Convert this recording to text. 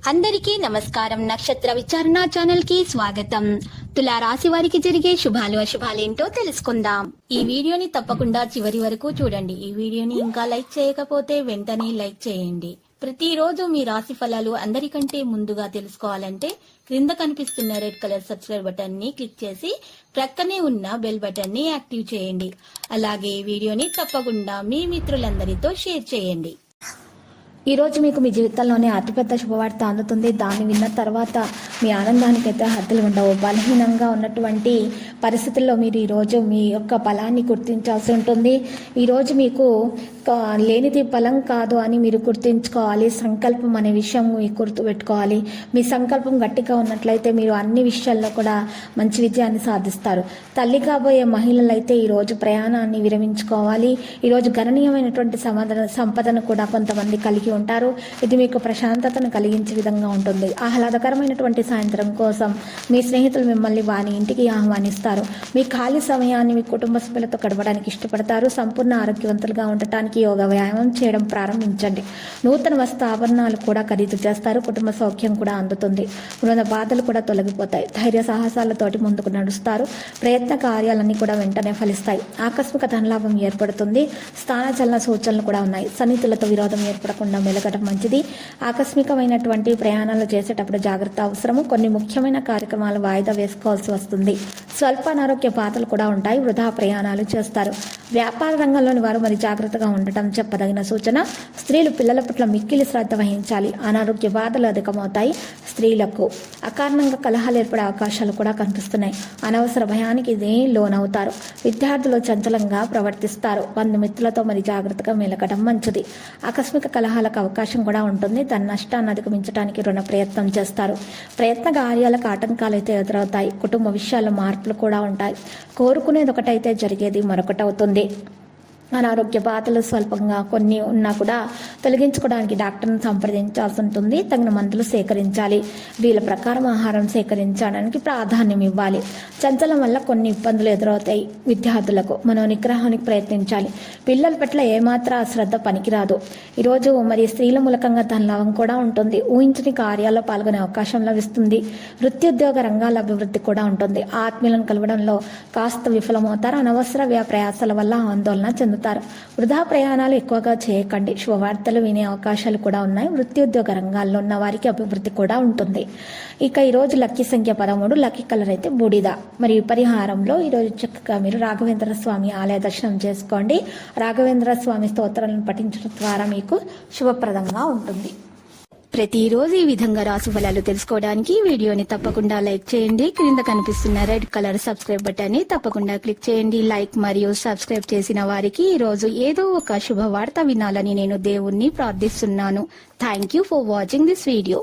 అందరికీ నమస్కారం. నక్షత్ర విచారణ ఛానల్ కి స్వాగతం. తులా రాశి వారికి జరిగే శుభాలు అశుభాలేంటో తెలుసుకుందాం. ఈ వీడియోని తప్పకుండా చివరి వరకు చూడండి. ఈ వీడియోని ఇంకా లైక్ చేయకపోతే వెంటనే లైక్ చేయండి. ప్రతిరోజు మీ రాశి ఫలాలు అందరికంటే ముందుగా తెలుసుకోవాలంటే క్రింద కనిపిస్తున్న రెడ్ కలర్ సబ్స్క్రైబ్ బటన్ ని క్లిక్ చేసి ప్రక్కనే ఉన్న బెల్ బటన్ ని యాక్టివ్ చేయండి. అలాగే ఈ వీడియోని తప్పకుండా మీ మిత్రులందరితో షేర్ చేయండి. ఈ రోజు మీకు మీ జీవితంలోనే అతిపెద్ద శుభవార్త అందుతుంది. దాన్ని విన్న తర్వాత మీ ఆనందానికైతే హద్దులు ఉండవు. బలహీనంగా ఉన్నటువంటి పరిస్థితుల్లో మీరు ఈరోజు మీ యొక్క బలాన్ని గుర్తించాల్సి ఉంటుంది. ఈరోజు మీకు లేనిది బలం కాదు అని మీరు గుర్తించుకోవాలి. సంకల్పం అనే విషయం మీకు గుర్తుపెట్టుకోవాలి. మీ సంకల్పం గట్టిగా ఉన్నట్లయితే మీరు అన్ని విషయాల్లో కూడా మంచి విజయాన్ని సాధిస్తారు. తల్లి కాబోయే మహిళలు అయితే ఈరోజు ప్రయాణాన్ని విరమించుకోవాలి. ఈరోజు గణనీయమైనటువంటి సంపదను కూడా కొంతమంది కలిగి ఉంటారు. ఇది మీకు ప్రశాంతతను కలిగించే విధంగా ఉంటుంది. ఆహ్లాదకరమైనటువంటి సాయంత్రం కోసం మీ స్నేహితులు మిమ్మల్ని వారి ఇంటికి ఆహ్వానిస్తారు. మీ ఖాళీ సమయాన్ని మీ కుటుంబ సభ్యులతో గడపడానికి ఇష్టపడతారు. సంపూర్ణ ఆరోగ్యవంతులుగా ఉండటానికి యోగా వ్యాయామం చేయడం ప్రారంభించండి. నూతన వస్తు ఆభరణాలు కూడా ఖరీదు చేస్తారు. కుటుంబ సౌఖ్యం కూడా అందుతుంది. ఉన్న బాధలు కూడా తొలగిపోతాయి. ధైర్య సాహసాలతోటి ముందుకు నడుస్తారు. ప్రయత్న కార్యాలన్నీ కూడా వెంటనే ఫలిస్తాయి. ఆకస్మిక ధనలాభం ఏర్పడుతుంది. స్థానచలన సూచనలు కూడా ఉన్నాయి. సన్నిహితులతో విరోధం ఏర్పడకుండా మెలగడం మంచిది. ఆకస్మికమైనటువంటి ప్రయాణాలు చేసేటప్పుడు జాగ్రత్త అవసరము. కొన్ని ముఖ్యమైన కార్యక్రమాలు వాయిదా వేసుకోవాల్సి వస్తుంది. స్వల్ప అనారోగ్య బాధలు కూడా ఉంటాయి. వృధా ప్రయాణాలు చేస్తారు. వ్యాపార రంగంలోని వారు మరి జాగ్రత్తగా ఉండటం చెప్పదగిన సూచన. స్త్రీలు పిల్లల పట్ల మిక్కిలి శ్రద్ధ వహించాలి. అనారోగ్య బాధలు అధికమవుతాయి. స్త్రీలకు అకారణంగా కలహాలు ఏర్పడే అవకాశాలు కూడా కనిపిస్తున్నాయి. అనవసర భయానికి ఇదే లోనవుతారు. విద్యార్థులు చంచలంగా ప్రవర్తిస్తారు. బంధుమిత్రులతో మరి జాగ్రత్తగా మెలగడం మంచిది. ఆకస్మిక కలహాలకు అవకాశం కూడా ఉంటుంది. దాని నష్టాన్ని అధిగమించడానికి రుణ ప్రయత్నం చేస్తారు. ప్రయత్న కార్యాలకు ఆటంకాలు అయితే ఎదురవుతాయి. కుటుంబ విషయాల్లో మార్పులు కూడా ఉంటాయి. కోరుకునేది ఒకటైతే జరిగేది మరొకటి అవుతుంది. అనారోగ్య బాధలు స్వల్పంగా కొన్ని ఉన్నా కూడా తొలగించుకోవడానికి డాక్టర్ను సంప్రదించాల్సి ఉంటుంది. తగిన మందులు సేకరించాలి. వీళ్ళ ప్రకారం ఆహారం సేకరించడానికి ప్రాధాన్యం ఇవ్వాలి. చంచలం వల్ల కొన్ని ఇబ్బందులు ఎదురవుతాయి. విద్యార్థులకు మనో నిగ్రహానికి ప్రయత్నించాలి. పిల్లల పట్ల ఏమాత్రం అశ్రద్ధ పనికిరాదు. ఈరోజు మరి స్త్రీల మూలకంగా ధనలాభం కూడా ఉంటుంది. ఊహించని కార్యాల్లో పాల్గొనే అవకాశం లభిస్తుంది. వృత్తిద్యోగ రంగాల అభివృద్ధి కూడా ఉంటుంది. ఆత్మీయులను కలవడంలో కాస్త విఫలమవుతారు. అనవసర ప్రయాసాల వల్ల ఆందోళన చెందుతారు. వృధా ప్రయాణాలు ఎక్కువగా చేయకండి. శుభవార్తలు వినే అవకాశాలు కూడా ఉన్నాయి. వృత్తి ఉద్యోగ రంగాల్లో ఉన్న వారికి అభివృద్ధి కూడా ఉంటుంది. ఇక ఈరోజు లక్కీ సంఖ్య 13. లక్కీ కలర్ అయితే బూడిద. మరి పరిహారంలో ఈరోజు చక్కగా మీరు రాఘవేంద్ర స్వామి ఆలయ దర్శనం చేసుకోండి. రాఘవేంద్ర స్వామి స్తోత్రాలను పఠించడం ద్వారా మీకు శుభప్రదంగా ఉంటుంది. ప్రతిరోజు ఈ విధంగా రాశి ఫలాలు తెలుసుకోవడానికి వీడియోని తప్పకుండా లైక్ చేయండి. క్రింద కనిపిస్తున్న రెడ్ కలర్ సబ్స్క్రైబ్ బటన్ ని తప్పకుండా క్లిక్ చేయండి. లైక్ మరియు సబ్స్క్రైబ్ చేసిన వారికి ఈ రోజు ఏదో ఒక శుభవార్త వినాలని నేను దేవుణ్ణి ప్రార్థిస్తున్నాను. Thank you for watching this video.